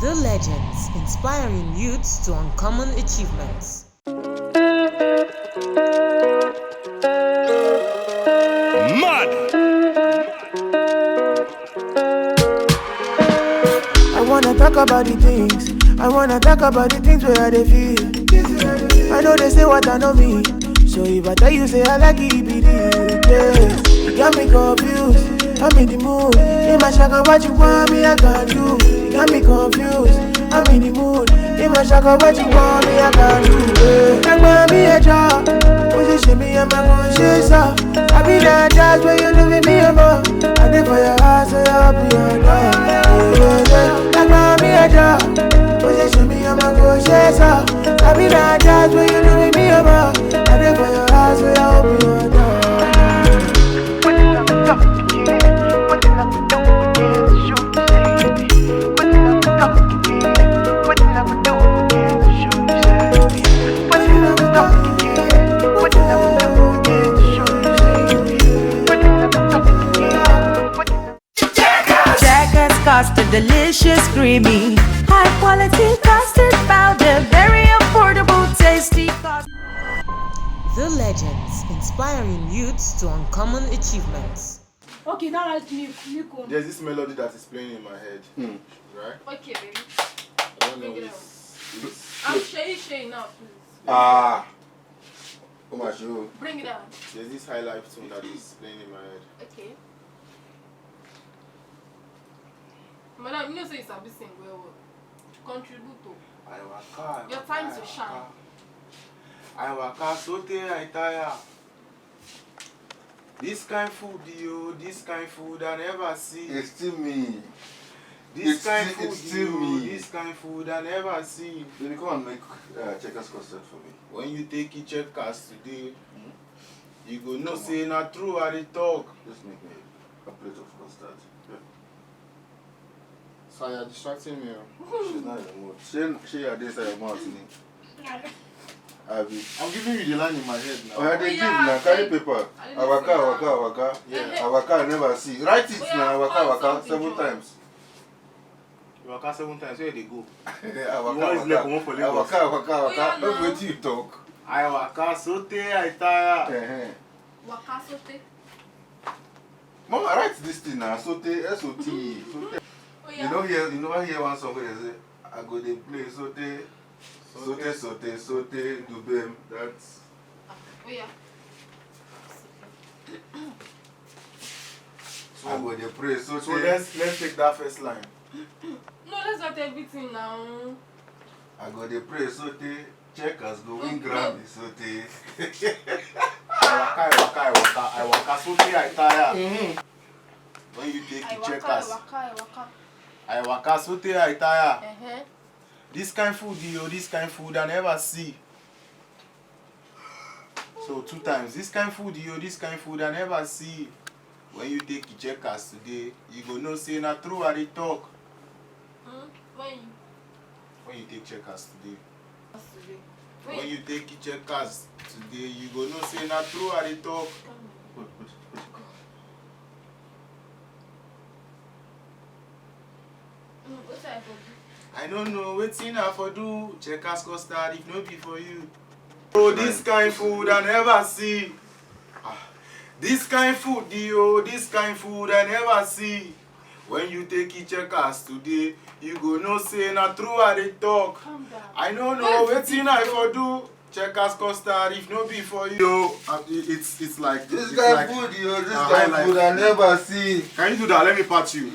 The Legends, inspiring youths to uncommon achievements. Mad! I wanna talk about the things. I wanna talk about the things where they feel. I know they say what I know me. So if I tell you say I like it, be the yeah. You got me confused. I'm in the mood. In my shaka, what you want me, I can do. You got me confused. I'm in the mood. In my shaka, what you want me, I can do. Like mommy, a job. Position me, I'm a conscious. I be that jazz where you living me above. I did for your house, so I'll be your dog. Like mommy, a job. Position me, I'm a conscious. I be that jazz where you living me above. I did for your house, so I'll be your dog. Custard, delicious, creamy, high quality custard powder, very affordable, tasty custard. The Legends, inspiring youths to uncommon achievements. Okay, now let's milk. There's this melody that is playing in my head, right? Okay, baby. I don't know. Bring it It's, I'm Shay now, please. oh my show. Bring it out. There's this high life tune that is playing in my head. Okay. Madam, you know say it's a bit sing well. Contribute to. Your time to shine. I waka sote I tire. This kind food, this kind food I never see. It's still me. This kind food, it's still me. this kind food I never see. Baby, come and make checkers custard for me. When you take it checkers today, you go no say not true I dey talk. Just make me a plate of custard. Yeah. So you're distracting me. She's not in the mood. She had this at your mouth. I'm giving you the line in my head now. Oh, yeah, they give now. Carry paper. Awaka. Yeah. Awaka, I never see. Write it now. Awaka. 7 times. You waka 7 times, where they go? Awaka. Don't wait till you talk. I waka sote I tire. Waka sote. Mama, write this thing now. Sote, S-O-T-E. Sote. Oh, yeah. You know hear one song where they say, I go they play sote, dubem. That's. Oh, yeah. I go they pray sote. So let's take that first line. No, let's not everything now. I go they pray sote. Checkers go win Grammy sote. I waka sote I tire. When you take the checkers. I waka sote I tire. This kind food I never see. So 2 times. This kind food I never see. When you take the checkers today, you go no say na true I dey talk. When you take checkers today. When you take the checkers today, you go no say na true I dey talk. I don't know wetin I for do. Checkers custard if no be for you. Oh, this kind food I never see. This kind food, this kind food I never see. When you take it checkers today, you go no say na true I dey talk. I don't know wetin I for do. Checkers custard if no be for you. It's like This it's guy like food, this guy food I never see. Can you do that? Let me pat you.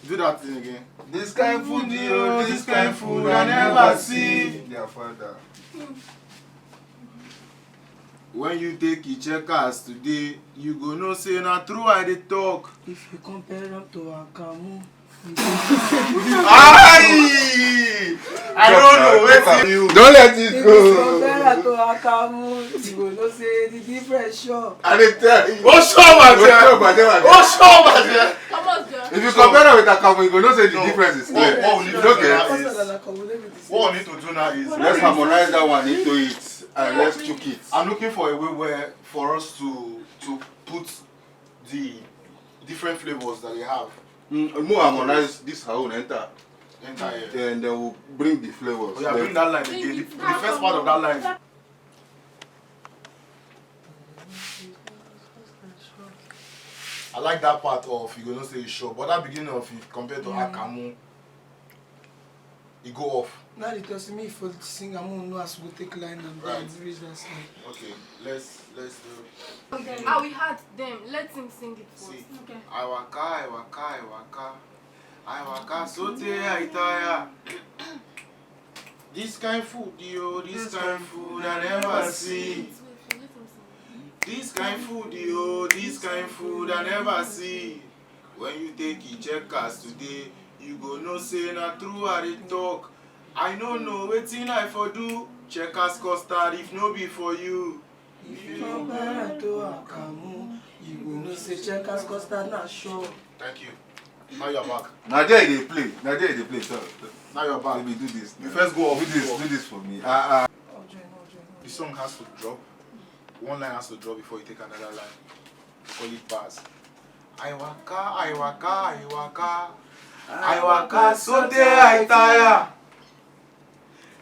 Do that thing again. This kind food, this kind food I never see. Their father. When you take the checkers today, you go no say na true I dey talk. If you compare them to Akamu, I don't know wetin you. Don't let it if you go. compare them to Akamu, you will not say the difference sure. I dey tell you. Ó sure Come on, girl. If you compare them with Akamu, you go know say the difference is clear. What we need You to don't do now get. is what we need to do now is Let's harmonize that one into it and let's cook it. I'm looking for a way where for us to put the different flavors that they have. More harmonize this how enter. Enter here. Yeah, and then we'll bring the flavors. Oh, yeah, bring that line again. The first part of that line. I like that part of you gonna say it's short, but that beginning of it compared to Akamu, it go off. Now it tells me if I sing, I won't know as we take line and Right. raise that song. Okay, let's do. Ah, we had them. Let him sing it first. See. Okay. I waka. I waka so tey I tire. This kind food, yo, this kind food I never see. Let him sing. This kind food, yo, this kind food I never see. When you take it checkers today, you go no say na true I dey talk. I no know wetin I for do. Checkers custard if no be for you. If you compare to Akamu, you will know say checkers custard not sure. Thank you. Now you're back. Now there they play. So, Now you're back. baby, do this. You first go off. Do this for me. The song has to drop. One line has to drop before you take another line. Before you pass. I waka, so tey I tire.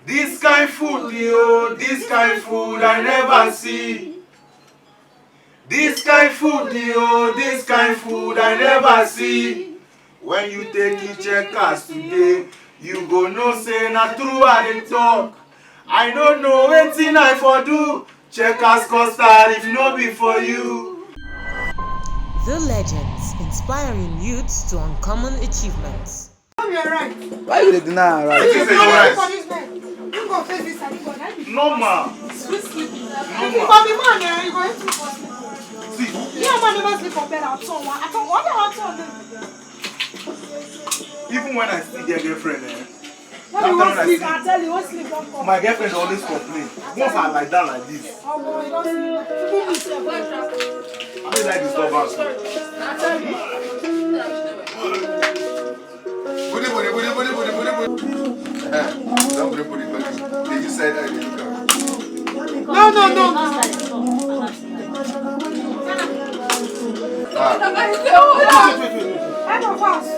This kind food, yo, this kind food I never see. This kind food, yo, this kind food I never see. When you take it checkers today, you go no say na true I dey talk. I don't know wetin I for do. Checkers custard if no be for you. The Legends, inspiring youths to uncommon achievements. Why you deny right? This is right. You go face this and you go that. Normal. Sweet sleeping. If you Normal. for the man, you go into for See, yeah, man never sleep for bed at all. I thought what I even when I still get girlfriend, when you Sometimes won't I sleep, see- I tell you, won't sleep, don't come. my girlfriend always complain. Once I like that like this, Oh, boy, you don't sleep. Even me, sef, I don't like disturbance. I tell you. Don't put it back. You said that you look No. I'm a fast.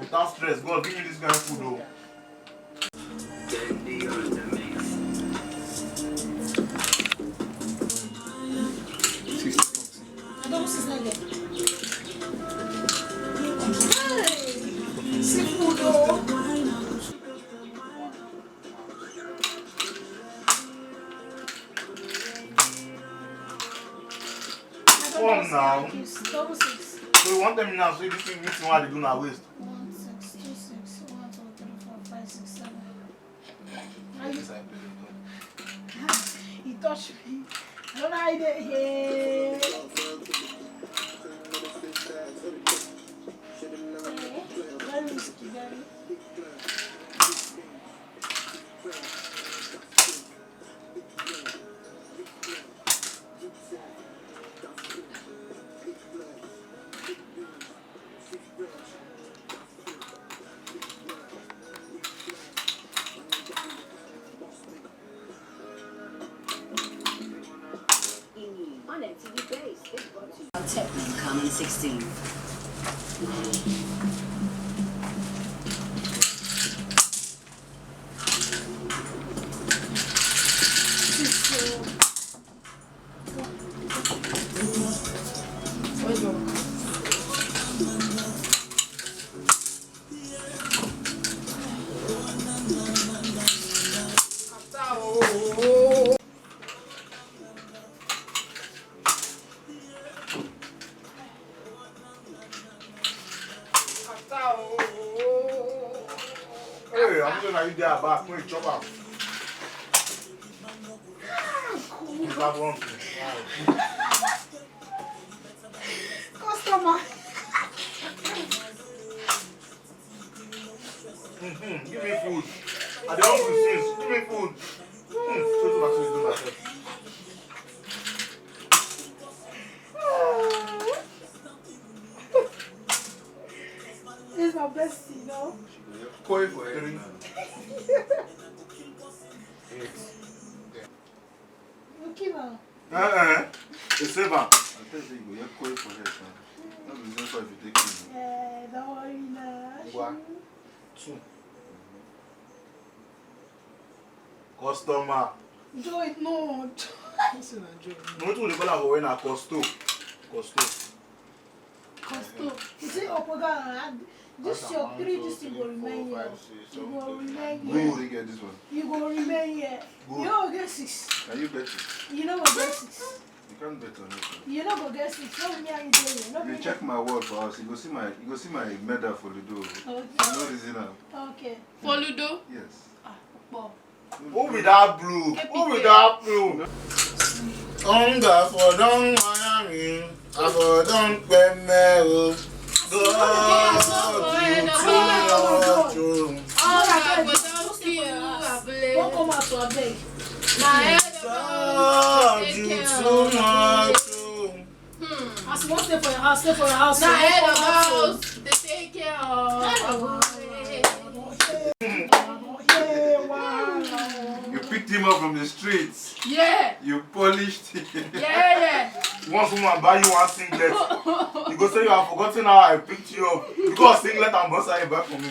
Without stress, God, give me this kind of food though. I don't see that again. Seafood, oh. Come now. It's double six. So you want them now, so this thing missing what they do now waste. 1, 6, 2, 6, 1, 2, 3, 4, 5, 6, 7. Yes, I believe He touched me. I don't know how he did. Yeah. Very risky, very. Techman coming 16. Hey, I'm just like you there back when you chop out. You have one thing. Customer. Give me food. I don't food since. Give me food. This is my bestie, you know. Koi for it. Okay now. It's seven. I tell you, you have koi for it. Not the same for if you take it. Don't worry now. One. 2. Customer. Joy, no. No, to the call when I costo. Costo. You see, Opoga, this your 3 this you will remain here. You will remain Who here. will get this one? You will remain here. Good. You don't get 6. Can you bet it? You don't go get 6. You can't bet on it. You don't go get 6. No, me and you. No, You me. check my word for us. You go see my medal for the door. Okay. No reason now. Okay. For Ludo? Yes. Bob. Who with that blue? Who with that blue? Hunger for don't Miami. I for don't Pemelo. God, you too much. Oh, I go down to you, Abule. Don't come out to a beg. My head God, you too much. As you want to stay for your house, stay for your house. Now head of house, they take care of. You picked him up from the streets. Yeah, You polished him. yeah. Once woman buy you one singlet, you go say you have forgotten how I picked you up. You got a singlet and bust her back for me.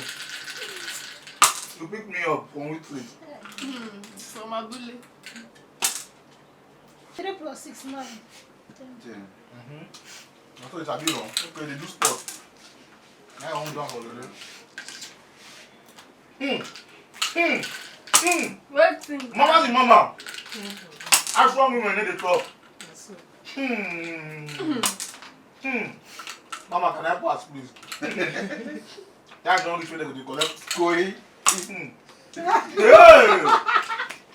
You picked me up on which street? From Abule. 3 plus 6, 9. 10. I thought it's a bit long. Okay, they do sport. I won't do for the Waiting. Mama the mama. Ask one woman in the club. Mama, can I pass, please? That's the only thing they will collect. Koi.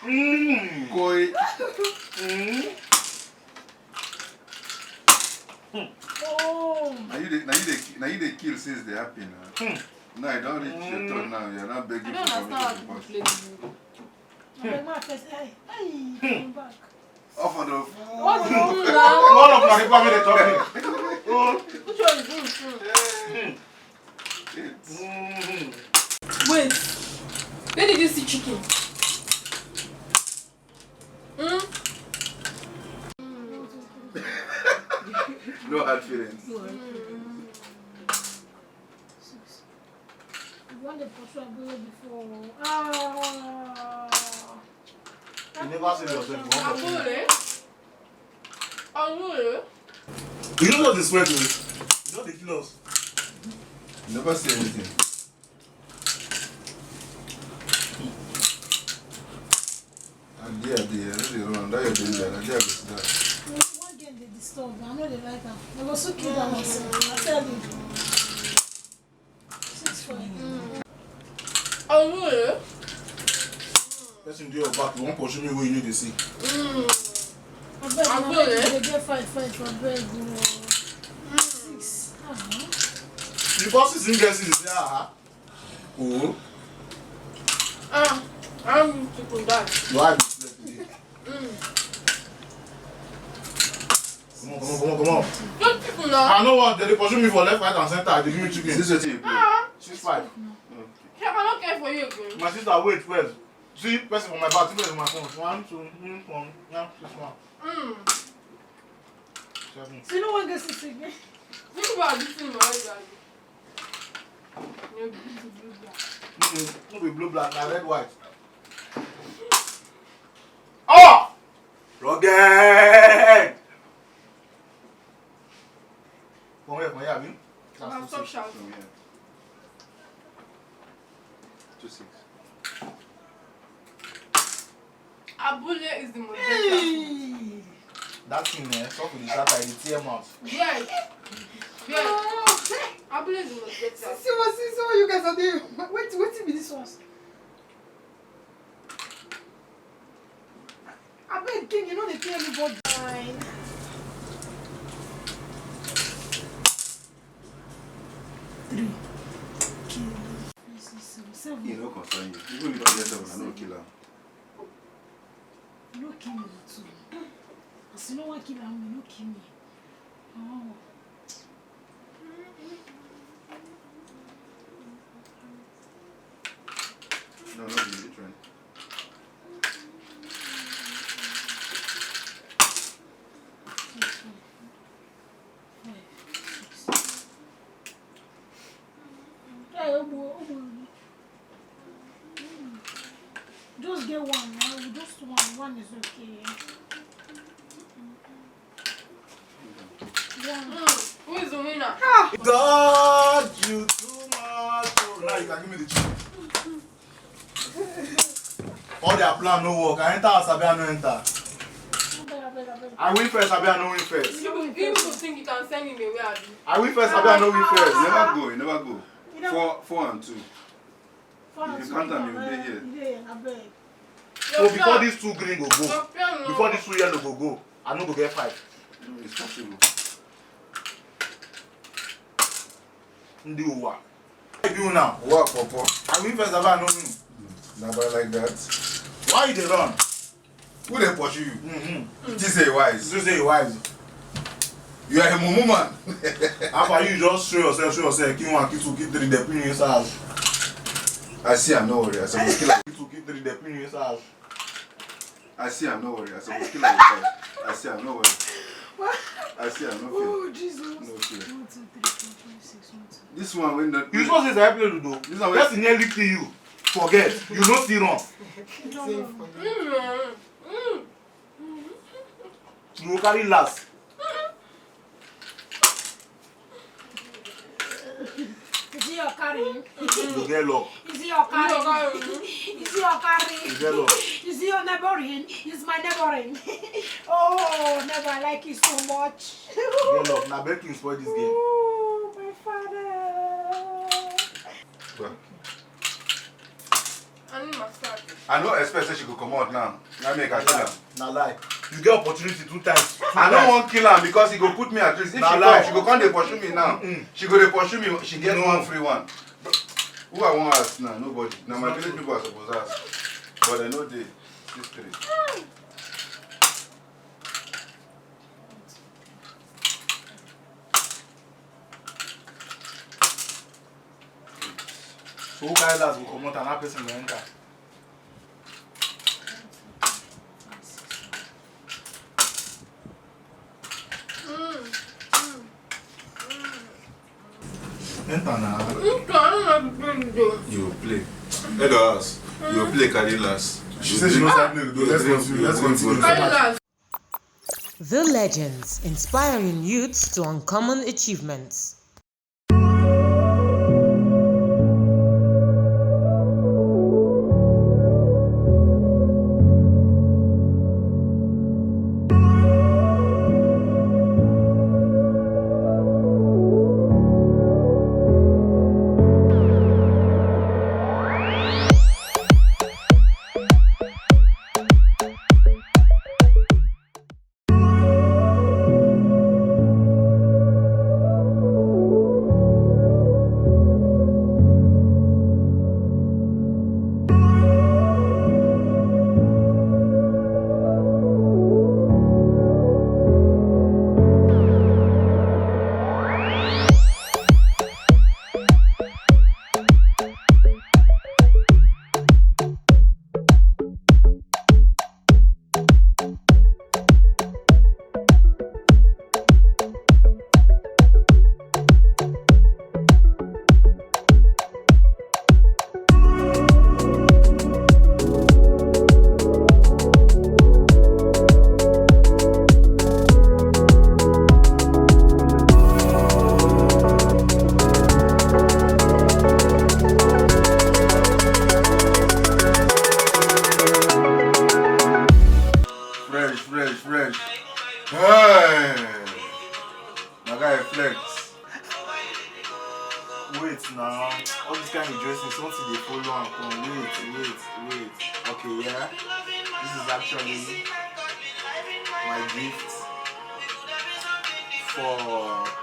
Hey! Koi. Oh. Now you the kill since they happen. No, I don't reach your turn now. You're not I begging don't for understand how permission people to play pass. this game. My man first, hey, come back. Off on the. What's wrong now? One of my people made a talking. Which one is this? Wait. Where did you see chicken? No hard feelings. You want the pursue Abule before. You never see yourself. Abule? Abule? You know what the sweat is? You know the kilos. Never say anything. Dear, let it run. That you're doing that. Dear, that. One game they disturb. I know they like them. They will so kill them myself. I tell you. 6-5. Abule? Person do your back, you won't pursue me where you need to see. I beg you, Abule? they get 5-5 for beg. 6. The boss is in there, see, say, oh, I'm to come back. you are the slave today. Come on. Good people now. I know what, they pursue me for left, right, and center. They give me chicken. This is what you play. 6-5. I don't care for you again. My sister, wait first. See, person on my back, two person on my phone. 1, 2, 3, 4, now 6, 1. 7. So you know one gets 6 again? Think about this thing, right? No be blue black, na red white. Oh! Rugged! Come here, Abi. I'll stop shouting. From here. 2-6. Abule is the most better. That thing, stop with the shatter, the tear mouth. Yes. Abule is the most better. See what you guys are doing. Wait be this one. I beg King, you know they pay everybody. Fine. 7. You know, concern you. Even if you get 7, I don't kill her. You don't kill me too. As you know what kill her, you don't kill me. Oh. No, not the trend. Just get one. Just one. One is okay. One. Who is the winner? God, you too much. Oh, now you can give me the check. All their plan no work. I enter, Sabia no enter. I win first, Sabia no win first. You think you can send him away, Abi? I win first, Sabia no win first. You never go. 4 and 2. If you count them, you will be here. So before these 2 green go, before these 2 yellow go, I no go get 5. No, it's possible. Ndi uwa. What you do now? What, Papa? I win first, Sabia no win. Never like that. Why you dey run? Who they pursue you? This is wise. This is wise. You are a mumu man. After you just show yourself, kill 1, kill 2, kill 3, they pin you inside. I see, I'm not worried. I said, kill her. Kill 2, kill 3, they pin you inside. I see, I'm not worried. I said, kill her. I see, I'm not worried. I see, I'm not fear. Oh, Jesus. No fear. 1, 2, 3, 4, 5, 6, 1, 2. This one, when not. You supposed to say I play Ludo. This one, Just nearly kill you. Forget. You no still run. You will carry last. Is it your carrying? You get luck. Is it your carrying? Is it your carrying? You get luck. Is it your neighboring? Is my neighboring? Oh, never, I like you so much. You get luck. Now breaking spoil this game. Oh, my father. Well, I need my start. I don't expect that she could come out now. Now make her kill her. Now lie. You get opportunity 2 times. I don't want to kill her because he go put me at risk. If she lie. come, she go come dey pursue me now. She go dey pursue me. She get 1 free 1. Who I want ask now? Nobody. Now my village people are supposed to ask. But I know they. These 3. So who carry last will come out and that person will enter. Enter now. You will play. Let us. You will play carry last. She said she knows how to play Ludo. Let's continue. The Legends, inspiring youths to uncommon achievements. Wait now. All this kind of dressing, something they follow and come. Wait. Okay, yeah. This is actually my gift for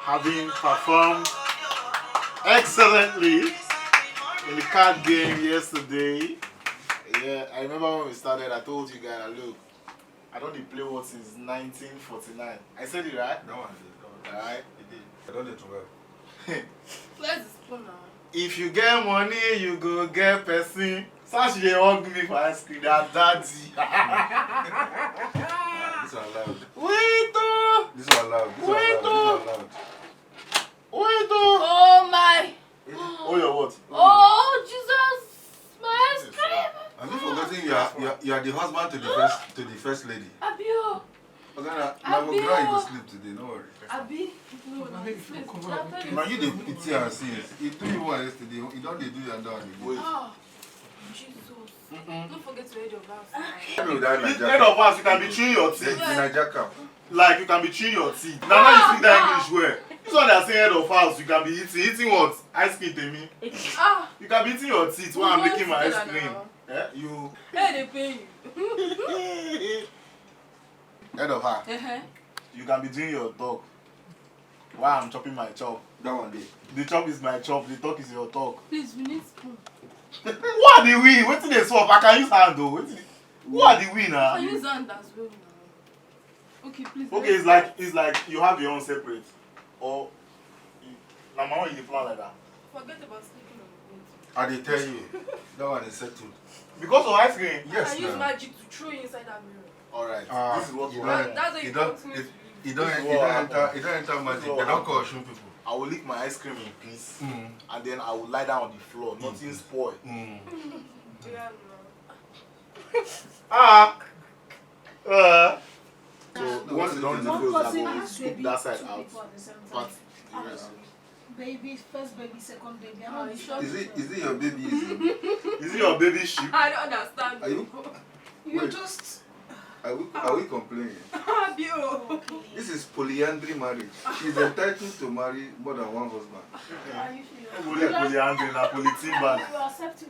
having performed excellently in the card game yesterday. Yeah, I remember when we started, I told you guys, look, I don't play what since 1949. I said it right? That one did. Alright? It did. I don't need to well. Where's the spoon now? If you get money, you go get person. So she dey hug me for ice cream, that daddy. This one loud. Wait, oh! This one loud. This one loud. Wait, oh! Oh my! Oh, your what? Oh Jesus! My ice cream! Have you forgotten you are the husband to the first lady? Abule! Okay, now we'll try to sleep today, no worry. Abi? No, no. Man, you dey pity and since. He do you one yesterday, he don't dey do you and down again. Oh, Jesus. Don't forget to head your glass. You know that Instead of us, you can be chewing your the teeth. Niger cap. Like, you can be chewing your teeth. Now you speak that English well. This one they are saying head of house, you can be eating. Eating what? Ice cream, Temi. Ah! You can be eating your teeth while I'm making my ice Together cream. now. Yeah, you. Hey, they pay you. Head of her. Uh-huh. You can be doing your talk while I'm chopping my chop. That one day. The chop is my chop, the talk is your talk. Please, we need spoon. What are the we? Wetin dey swap? I can use hand though. Who are the we now? I use hand as well now. Okay, please. Okay, it's like you have your own separate. Or now my own you dey plan like that. Forget about sleeping on the bed. I dey tell you, that one is settled. Because of ice cream? Yes, I use now. magic to throw you inside that mirror. Alright. This is what you will don't- happen. That's what He you don't want me to do. he don't enter magic. They don't call Oshun people. I will lick my ice cream in peace. Mm. And then I will lie down on the floor. Nothing spoil. Mm. Yeah, So No, once you don't no, defrost that, Because we it scoop baby that side two out. people at the same time. But the rest. Baby, first baby, second baby. I'm Oh, not you sure. Is it your baby? Is it your baby sheep? I don't understand. Are you? You Wait. just. Are we complaining? Abule. This is polyandry marriage. She's entitled to marry more than one husband. Are you sure? Polyandry na polytimber. You accept it.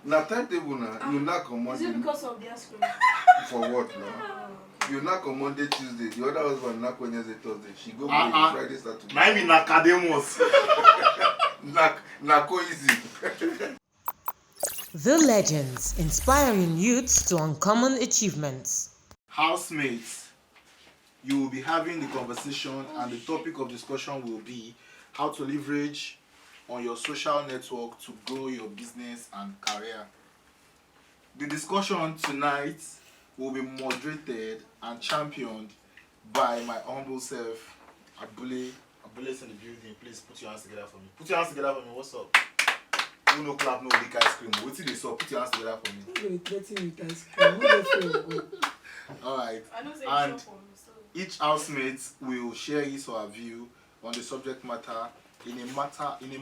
Na timetable na you knock on Is it Monday. because of the ice cream? For what now? You knock on Monday, Tuesday. The other husband knock Wednesday, Thursday. She go Friday, Saturday. Na him in Academos. Na easy. The Legends, inspiring youths to uncommon achievements. Housemates, you will be having the conversation and the topic of discussion will be how to leverage on your social network to grow your business and career. The discussion tonight will be moderated and championed by my humble self, Abule. Abule's in the building. Please put your hands together for me. Put your hands together for me. What's up? Who no clap, no lick ice cream. Wait till they saw. Put your hands together for me. Alright. I don't say And it's for me, so. each housemate will share his or her view on the subject matter in a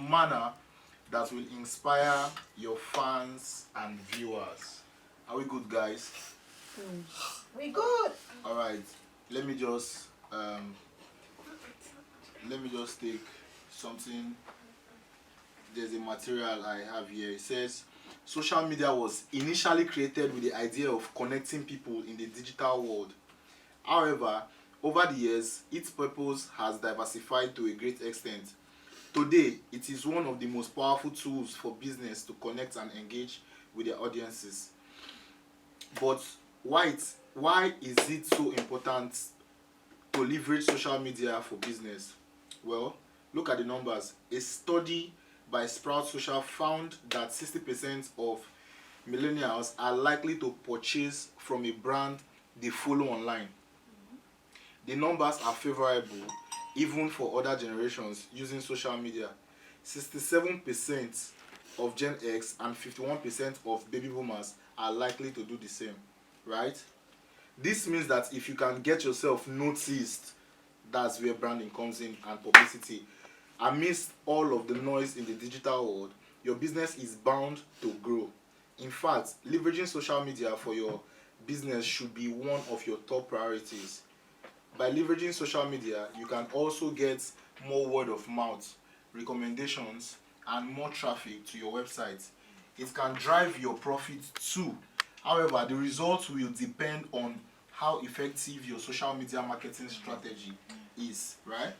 manner that will inspire your fans and viewers. Are we good, guys? We good. Alright. Let me just take something. There's a material I have here. It says social media was initially created with the idea of connecting people in the digital world. However, over the years, its purpose has diversified to a great extent. Today, it is one of the most powerful tools for business to connect and engage with their audiences. But why is it so important to leverage social media for business? Well, look at the numbers. A study by Sprout Social found that 60% of millennials are likely to purchase from a brand they follow online. The numbers are favorable even for other generations using social media. 67% of Gen X and 51% of baby boomers are likely to do the same, right? This means that if you can get yourself noticed, that's where branding comes in and publicity. Amidst all of the noise in the digital world, your business is bound to grow. In fact, leveraging social media for your business should be one of your top priorities. By leveraging social media, you can also get more word of mouth, recommendations, and more traffic to your website. It can drive your profit too. However, the results will depend on how effective your social media marketing strategy is, right?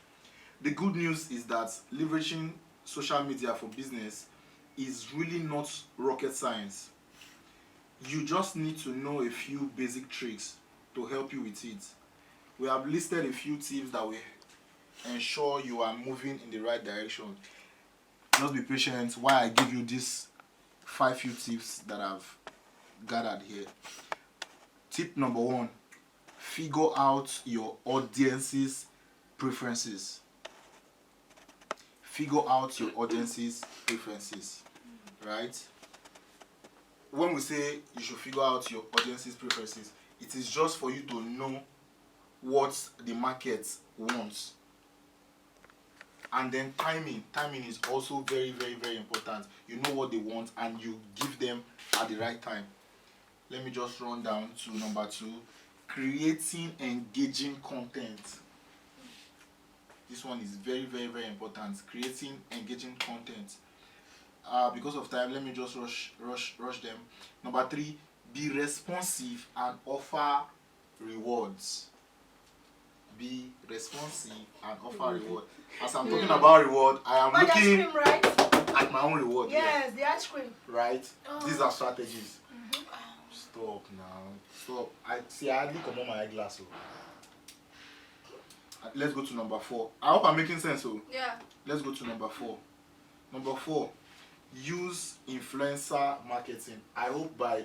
The good news is that leveraging social media for business is really not rocket science. You just need to know a few basic tricks to help you with it. We have listed a few tips that will ensure you are moving in the right direction. Just be patient while I give you these 5 few tips that I've gathered here. Tip number 1, figure out your audience's preferences. Figure out your audience's preferences, right? When we say you should figure out your audience's preferences, it is just for you to know what the market wants. And then timing is also very, very, very important. You know what they want and you give them at the right time. Let me just run down to number 2, creating engaging content. This one is very, very, very important. Creating engaging content. Because of time, let me just rush them. Number 3, be responsive and offer rewards. Be responsive and offer reward. As I'm talking about reward, I am looking ice cream, right? at my own reward. Yes, the ice cream. Right? These are strategies. Stop now. Stop. I hardly come on my eyeglass. Let's go to number 4. I hope I'm making sense. Yeah. Let's go to number 4. Number 4, use influencer marketing. I hope by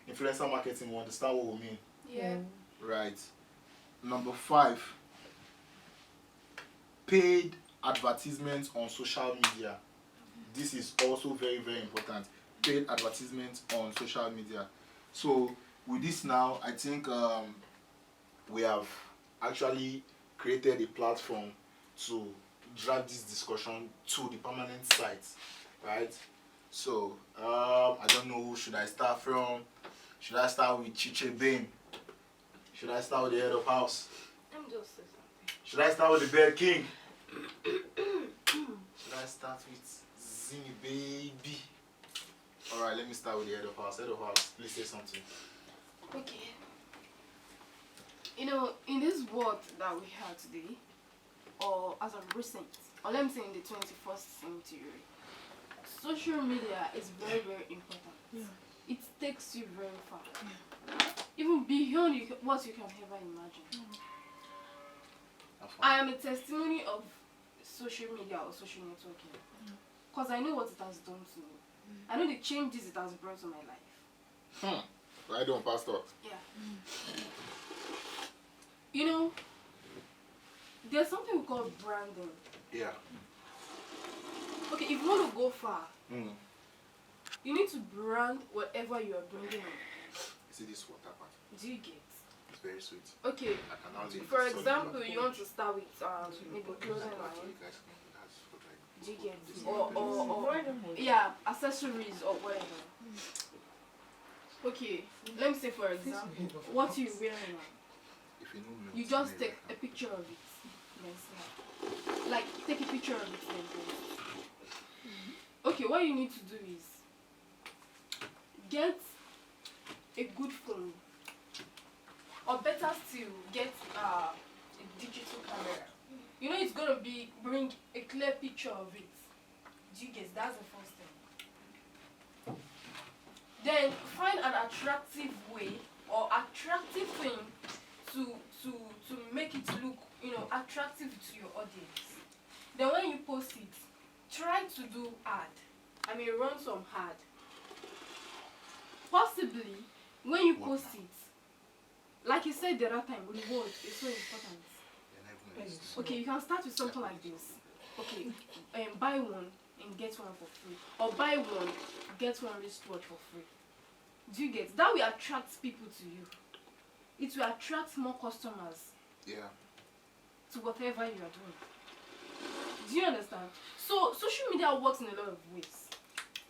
influencer marketing you understand what we mean. Yeah. Right. Number 5, paid advertisements on social media. This is also very, very important. Paid advertisements on social media. So with this now, I think we have actually created a platform to drive this discussion to the permanent site, right? So I don't know who should I start from. Should I start with Chiche Bain? Should I start with the head of house? I'm just saying something. Should I start with the Bear King? Should I start with Zini Baby? Alright, let me start with the head of house. Head of house, please say something. Okay. You know, in this world that we have today, or as of recent, or let me say in the 21st century, social media is very, very important. Yeah. It takes you very far. Yeah. Even beyond what you can ever imagine. I am a testimony of social media or social networking. Because I know what it has done to me. I know the changes it has brought to my life. Right on, Pastor. Yeah. You know, there's something we call branding. Yeah. Okay, if you want to go far, you need to brand whatever you are bringing on. See this water part? Do you get? It's very sweet. Okay. For example, you want to start with maybe clothing line. Do you get? Or yeah, accessories or whatever. Okay, let me say for example, what you're wearing now. You just take a picture of it. Then like take a picture of it then post. Okay, what you need to do is get a good phone, or better still, get a digital camera. You know it's gonna bring a clear picture of it. Do you guess? That's the first thing. Then find an attractive way or attractive thing to make it look, you know, attractive to your audience. Then when you post it, try to do ad. I mean, run some ad. Possibly, when you post it, like you said the other time, reward is so important. Okay, you can start with something like this. Okay, buy one and get one for free, or buy one, get one wristwatch for free. Do you get? That will attract people to you. It will attract more customers. Yeah. To whatever you are doing. Do you understand? So social media works in a lot of ways,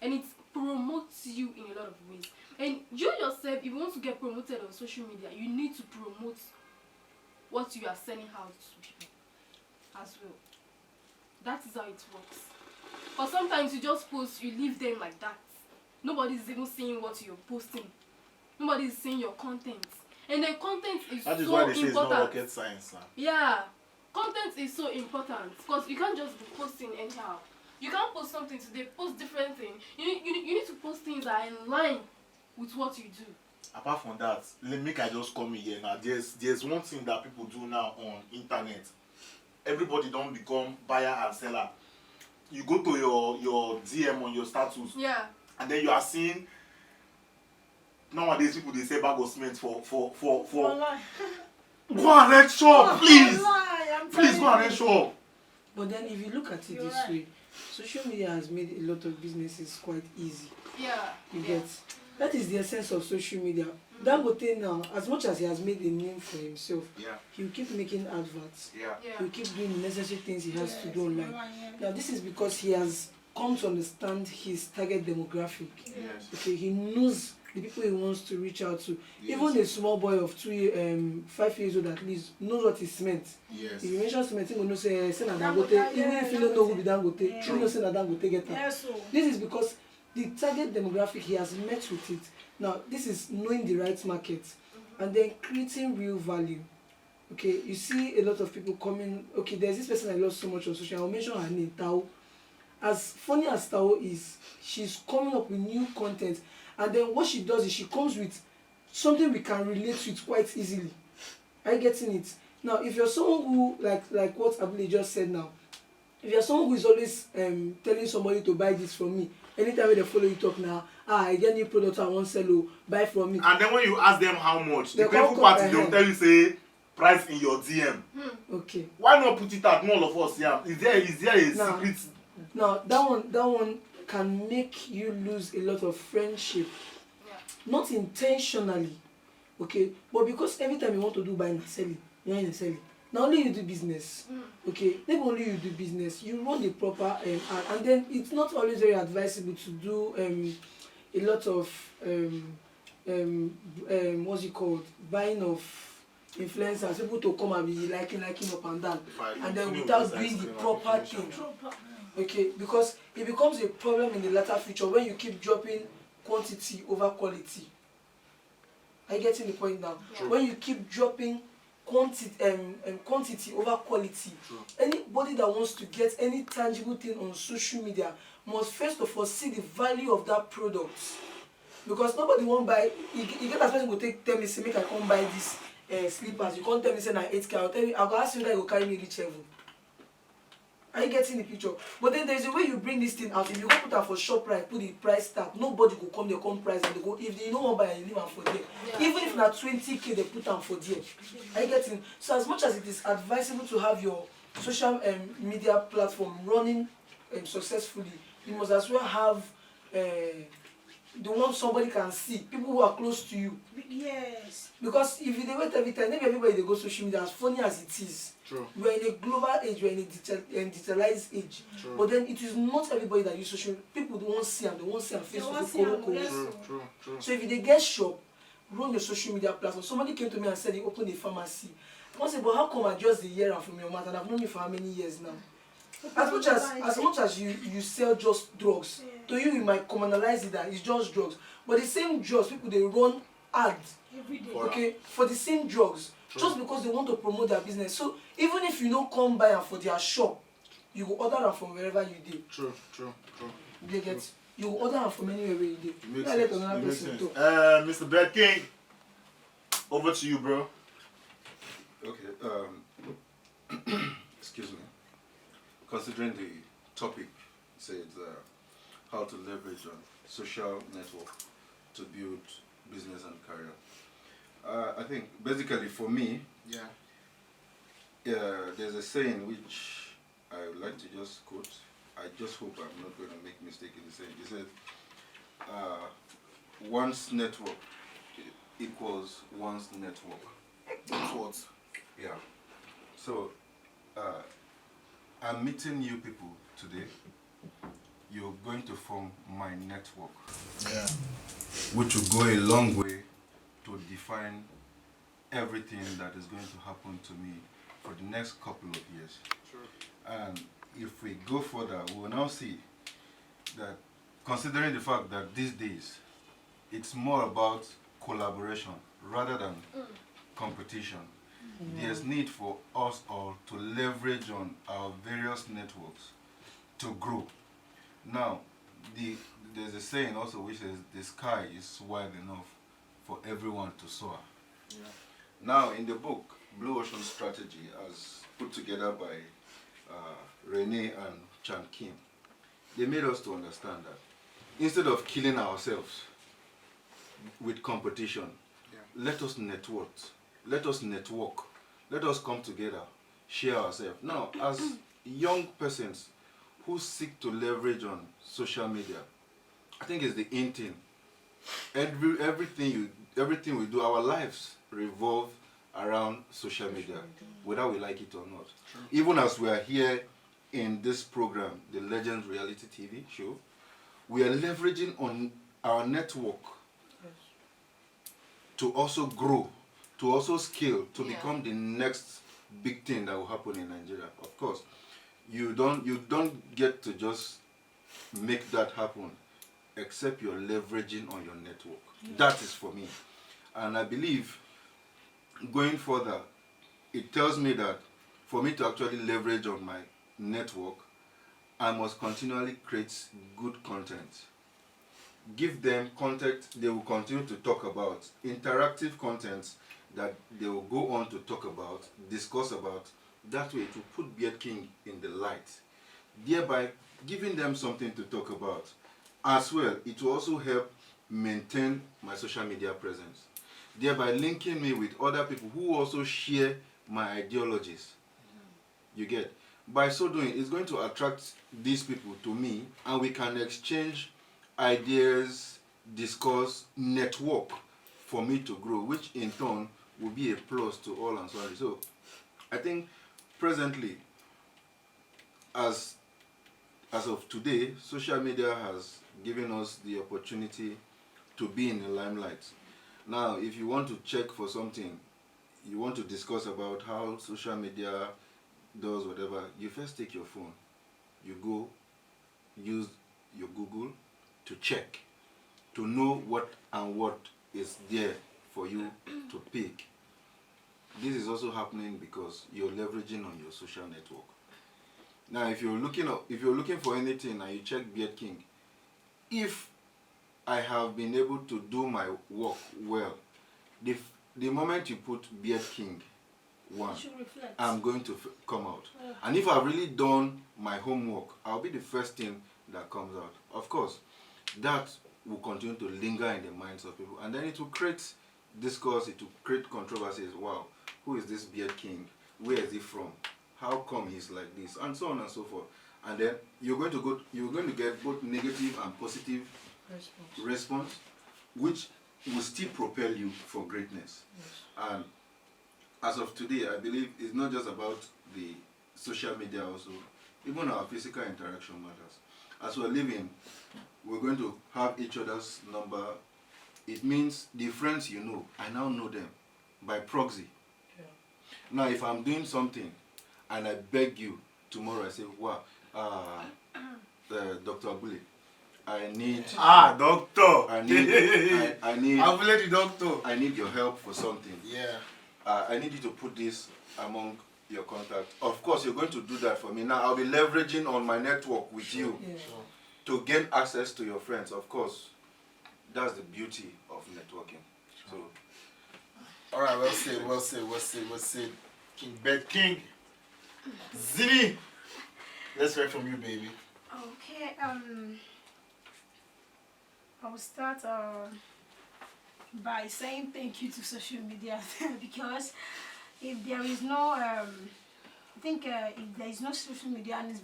and it promotes you in a lot of ways. And you yourself, if you want to get promoted on social media, you need to promote what you are sending out to people as well. That is how it works. But sometimes you just post, you leave them like that. Nobody's even seeing what you're posting. Nobody's seeing your content. And then content is so important. That is why they say it's not rocket science. Yeah. Content is so important because you can't just be posting anyhow. You can't post something today, post different thing. You need to post things that are in line with what you do. Apart from that, make I just come here now. There's one thing that people do now on internet. Everybody don't become buyer and seller. You go to your DM on your status, yeah, and then you are seeing nowadays people they say bag of cement for Online. go and rent shop, please. Online, Please go and rent shop. But then if you look at it this way, social media has made a lot of businesses quite easy. yeah. You get? That is the essence of social media. Dangote now, as much as he has made a name for himself, he'll keep making adverts. He'll keep doing the necessary things he has to do online. Now this is because he has come to understand his target demographic. Okay, he knows the people he wants to reach out to. Even a small boy of 5 years old at least knows what is cement. If you mention cement, he will know say Dangote. Even if you don't know who be Dangote, he will say Dangote get that. This is because the target demographic he has met with it. Now this is knowing the right market and then creating real value. Okay, you see a lot of people coming. Okay, there's this person I love so much on social. I'll mention her name, Tao. As funny as Tao is, she's coming up with new content, and then what she does is she comes with something we can relate with quite easily. Are you getting it? Now, if you're someone who like what Abule just said now, if you're someone who is always telling somebody to buy this from me, anytime they follow you talk now, I get new product I want sell, buy from me. And then when you ask them how much, the painful part is they'll tell you say price in your DM. Okay. Why not put it at all of us? Yeah. Is there a secret? Now that one can make you lose a lot of friendship. Not intentionally. Okay, but because every time you want to do buying and selling, you're in selling. Not only you do business, okay, not only you do business, you run the proper and then it's not always very advisable to do a lot of what's it called, buying of influencers, people to come and be liking up and down, and then without doing the proper thing. Okay, because it becomes a problem in the latter future when you keep dropping quantity over quality. Are you getting the point now? When you keep dropping quantity over quality, anybody that wants to get any tangible thing on social media must first of all see the value of that product. Because nobody won't buy. You get a person who tell me say make I come buy this slippers. You can't tell me say na 8K. I'll tell you, I'll ask you that you will carry me reach heaven. Are you getting the picture? But then there's a way you bring this thing out. If you go put her for shop price, put the price tag, nobody will come there, come price and they go. If they don't want buy, you leave them for there. Even if na 20K, they put them for there. Are you getting? So as much as it is advisable to have your social media platform running successfully, you must as well have the one somebody can see, people who are close to you. Yes. Because if you wait every time, maybe everybody they go social media, as funny as it is. True. We are in a global age, we are in a digitalized age. True. But then it is not everybody that use social media. People don't see them, they won't see them Facebook. True. So if they get shop, run your social media platform. Somebody came to me and said they opened a pharmacy. I said, but how come I just the year and from your mouth and I've known you for how many years now? As much as you sell just drugs, to you might communalize it that it's just drugs. But the same drugs, people they run ads every day. Okay, for the same drugs. Just because they want to promote their business. So even if you don't come buy them for their shop, you will order them from wherever you did. True. You get? You will order them from anywhere where you did. Makes sense. Mr. Bed King, over to you, bro. Okay. Excuse me. Considering the topic, says how to leverage on social network to build business and career. I think basically for me, there's a saying which I would like to just quote. I just hope I'm not going to make mistake in the saying. It says, one's network equals one's network. That's what? Yeah. So, I'm meeting new people today. You're going to form my network. Yeah. Which will go a long way to define everything that is going to happen to me for the next couple of years. Sure. And if we go further, we will now see that, considering the fact that these days it's more about collaboration rather than competition, there's need for us all to leverage on our various networks to grow. Now, there's a saying also which says the sky is wide enough for everyone to soar. Yeah. Now, in the book, Blue Ocean Strategy, as put together by Renee and Chan Kim, they made us to understand that instead of killing ourselves with competition, let us network. Let us network. Let us come together, share ourselves. Now, as young persons who seek to leverage on social media, I think it's the in thing. Everything we do, our lives revolve around social media, whether we like it or not. True. Even as we are here in this program, the Legends Reality TV show, we are leveraging on our network to also grow, to also scale, to become the next big thing that will happen in Nigeria. Of course, you don't get to just make that happen except you're leveraging on your network. That is for me. And I believe going further, it tells me that for me to actually leverage on my network, I must continually create good content. Give them content they will continue to talk about, interactive content that they will go on to talk about, discuss about. That way to put Beard King in the light, thereby giving them something to talk about. As well, it will also help maintain my social media presence, thereby linking me with other people who also share my ideologies. You get? By so doing, it's going to attract these people to me, and we can exchange ideas, discuss, network for me to grow, which in turn will be a plus to all and so on. So I think presently, as of today, social media has given us the opportunity to be in the limelight. Now, if you want to check for something, you want to discuss about how social media does whatever, you first take your phone, you go use your Google to check, to know what is there for you to pick. This is also happening because you're leveraging on your social network. Now, if you're looking for anything and you check Beard King, if I have been able to do my work well, the moment you put Beard King 1, I'm going to come out. And if I've really done my homework, I'll be the first thing that comes out. Of course, that will continue to linger in the minds of people, and then it will create discourse, it will create controversies. Wow, who is this Beard King? Where is he from? How come he's like this? And so on and so forth. And then you're going to get both negative and positive response, which will still propel you for greatness. And as of today, I believe it's not just about the social media also, even our physical interaction matters. As we're living, we're going to have each other's number. It means the friends you know, I now know them by proxy. Now, if I'm doing something and I beg you tomorrow, I say, wow, Dr. Abule, I need... doctor! I need... Abule the doctor! I need your help for something. Yeah. I need you to put this among your contacts. Of course, you're going to do that for me. Now, I'll be leveraging on my network with you to gain access to your friends. Of course, that's the beauty of networking. So, all right, well said. King Beard King. Zini, let's hear from you, baby. Okay, I'll start by saying thank you to social media because if there is no, I think if there is no social media and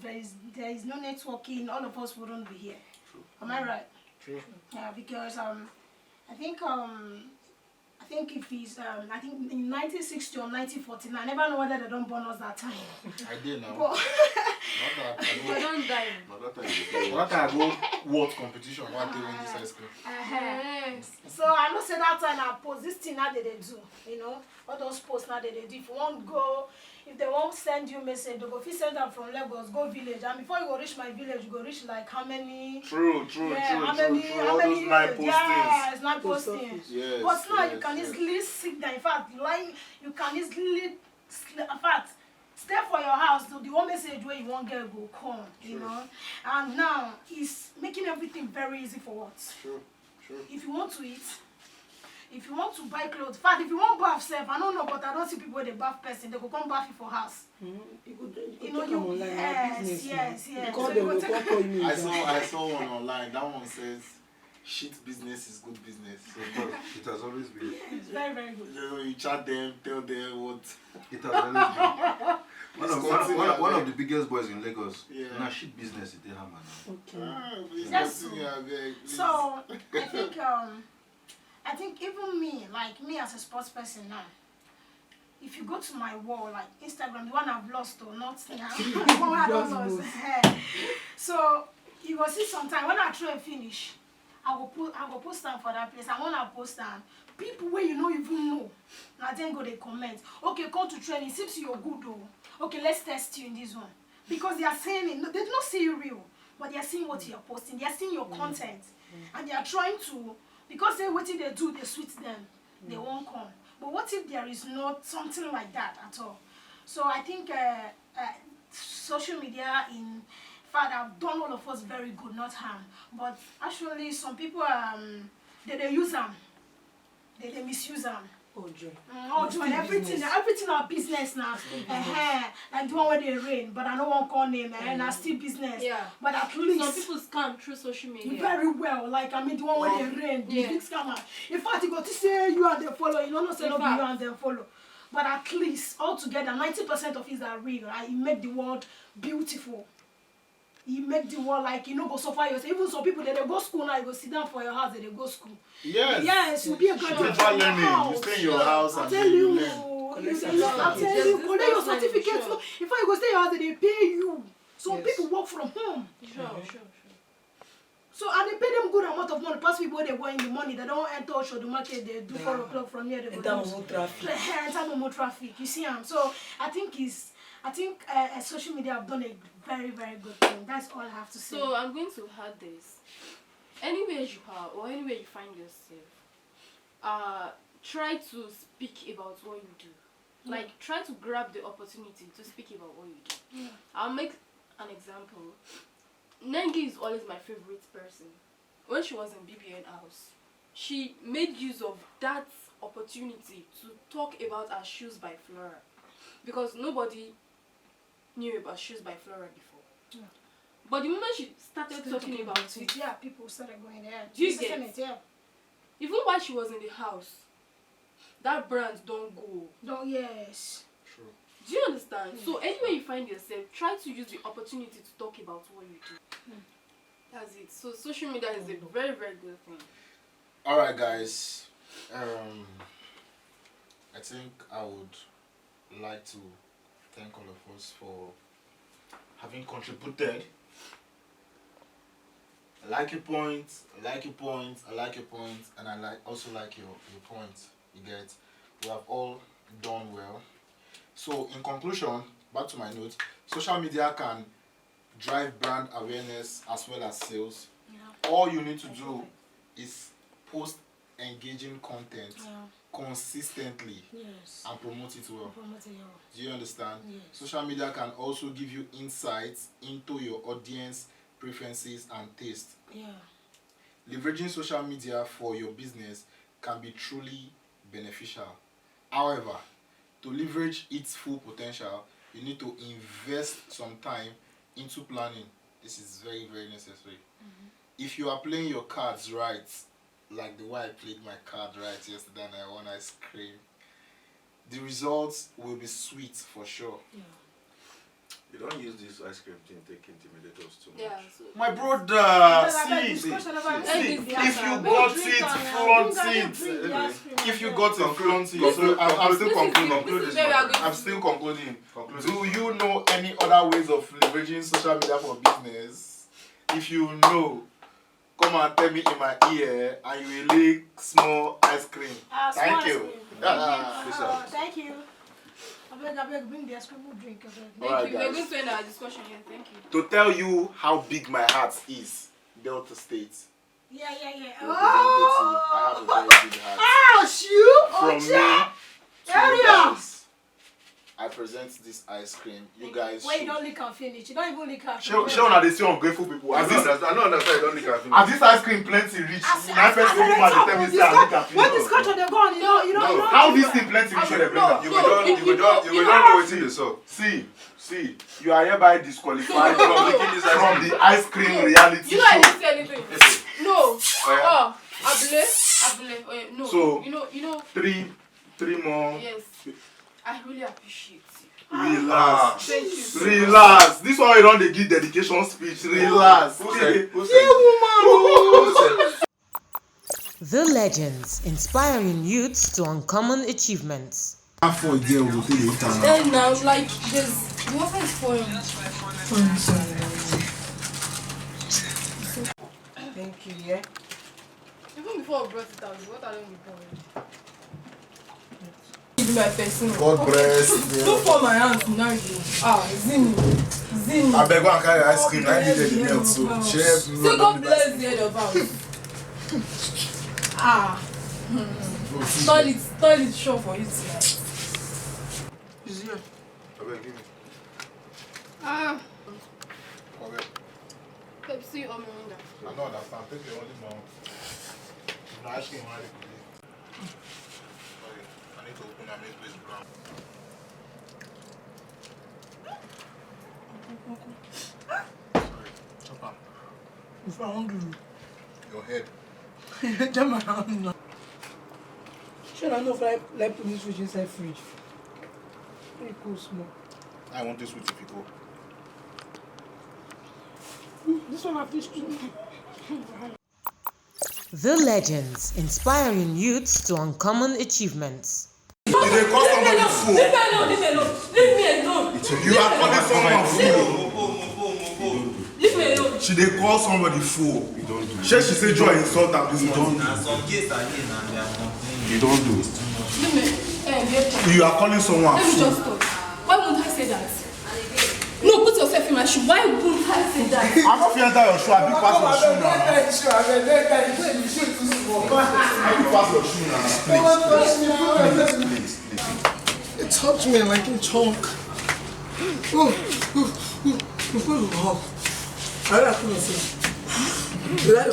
there is no networking, all of us wouldn't be here. True. Am I right? True. Yeah, because I think if it's I think in 1960 or 1949, I never know whether they don't burn us that time. I did now. But we don't die. What I go what competition? What they win this high school? So I know say that time I post this thing now they do, you know, all those posts now they do. If you won't go, if they won't send you message, they go if you send them from Lagos, go village, and before you go reach my village, you go reach like how many? True. How many? All those 9 postings. Yeah, it's 9 postings. Yes. But now you can easily sit there. In fact, you can easily, in fact, stay for your house, the one message where you want girl go come, you know. And now it's making everything very easy for what? True. If you want to eat, if you want to buy clothes, in fact, if you want bath self, I don't know, but I don't see people with a bath person, they go come bath you for house. You know, you online, yes. Call them, call you. I saw one online. That one says, "Shit business is good business." So it has always been. It's very, very good. You chat them, tell them what. It has always been. One of the biggest boys in Lagos. Yeah. Now shit business in Hammer. Okay. Yes. So I think even me, like me as a sports person now, if you go to my wall, like Instagram, the one I've lost or not now, the one I don't lost. So you will see sometime when I try and finish, I will post them for that place. And when I post them, people where you don't even know, now then go they comment. Okay, come to training. Seems you're good though. Okay, let's test you in this one because they are saying it. No, they do not see you real, but they are seeing what you are posting. They are seeing your content, and they are trying to. Because they what they do, they sweet them, they won't come. But what if there is not something like that at all? So I think social media, in fact, have done all of us very good, not harm. But actually, some people they use them, they misuse them. Join everything our business now. Like the one where they rain, but I don't want to call name, and I still business. Yeah. But at least some people scam through social media. Very well. Like I mean, the one where they rain, the big scammer. In fact, you got to say you and them follow. You don't say no, you and them follow. But at least altogether, 90% of it are real. Right? It make the world beautiful. You make the world like you know go suffer yourself. Even some people they go school now, you go sit down for your house, they go school. Yes, you be a graduate from your house. You stay in your house and then you learn. I tell you, collect your certificate. So if you go stay in your house, they pay you. Some people work from home. Sure. So and they pay them good amount of money. Plus people they go in the money, they don't enter or the market. They do 4 o'clock from here. They go enter more traffic. You see, so I think social media have done a very, very good thing. That's all I have to say. So I'm going to add this. Anywhere you are or anywhere you find yourself, try to speak about what you do. Like try to grab the opportunity to speak about what you do. I'll make an example. Nengi is always my favorite person. When she was in BBN house, she made use of that opportunity to talk about her shoes by Flora. Because nobody knew about shoes by Flora before. But the moment she started talking about it, people started going there. Do you get it? Yeah. Even while she was in the house, that brand don't go. Yes. True. Do you understand? So anywhere you find yourself, try to use the opportunity to talk about what you do. That's it. So social media is a very, very good thing. Alright guys. I think I would like to thank all of us for having contributed. I like your points, and I also like your points. You get, we have all done well. So in conclusion, back to my notes, social media can drive brand awareness as well as sales. All you need to do is post engaging content consistently and promote it well. Do you understand? Yes. Social media can also give you insights into your audience preferences and taste. Leveraging social media for your business can be truly beneficial. However, to leverage its full potential, you need to invest some time into planning. This is very, very necessary. If you are playing your cards right, like the way I played my card right yesterday and I won ice cream, the results will be sweet for sure. You don't use this ice cream thing to intimidate us too much. So my brother, see, if you got it, flaunt it. If you got it, flaunt it. So I'm still concluding. I'm still concluding. Do you know any other ways of leveraging social media for business? If you know, come and tell me in my ear and you will lick small ice cream. Thank you. Thank you. I beg, bring the ice cream, we'll drink. Thank you. We're going to end our discussion here. Thank you. To tell you how big my heart is, Delta State. Yeah. I have a very big heart. Ouch, you! From me to you guys, I present this ice cream. You guys. Wait, you don't lick and finish. You don't even lick and Show finish. now they see ungrateful people. I don't understand. You don't lick and finish. As this ice cream plenty reach, my first people man they tell me say I lick and When the finish. scotch on the gun, you know. How this thing plenty reach they bring am? You will not know what you saw. See, you are hereby disqualified from the ice cream reality You know I show. didn't say anything. No. Oh, Abule. No. So, you know. Three more. Yes. I really appreciate you. Relax. Thank you. Relax. This one you don't dey give dedication speech. Relax. Who said? The Legends, inspiring youths to uncommon achievements. Then now, like, there's the water is pouring. Thank you, yeah. Even before I brought it out, the water don't be pouring. My person. God bless. Don't fall my hands now. Zin. I beg go and carry ice cream. I needed the milk, so share. So God bless the head of house. Toilet show for you tonight. Is here. I beg, give me. Okay. Pepsi or Mirinda? I don't understand. Take your only mouth. No ice cream, I need to open and make this brown. Sorry, chop am. If I want to, Your head. jam around now. Sure, I know if I like putting this fish inside fridge. Very cool, small. I want this with if you go. This one I fish too. The Legends, inspiring youths to uncommon achievements. Did they call somebody fool? Leave me alone. You are calling someone fool. Leave me alone. She they call somebody fool. You don't do. She say joy insult am this morning. You don't do. Leave me. You are calling someone Let me fool. just talk. Why won't I say that? No, put yourself in my shoe. Why won't I say that? I'm not feeling that your shoe. I be pass your shoe now. I be pass your shoe now. Please. It touched me like a chunk. I like it. You like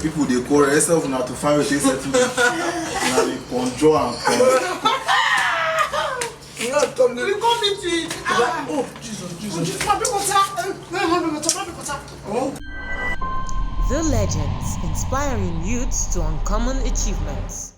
People they call themselves now to find what they settle. Now they conjure and come. Oh, Jesus. The Legends, inspiring youths to uncommon achievements.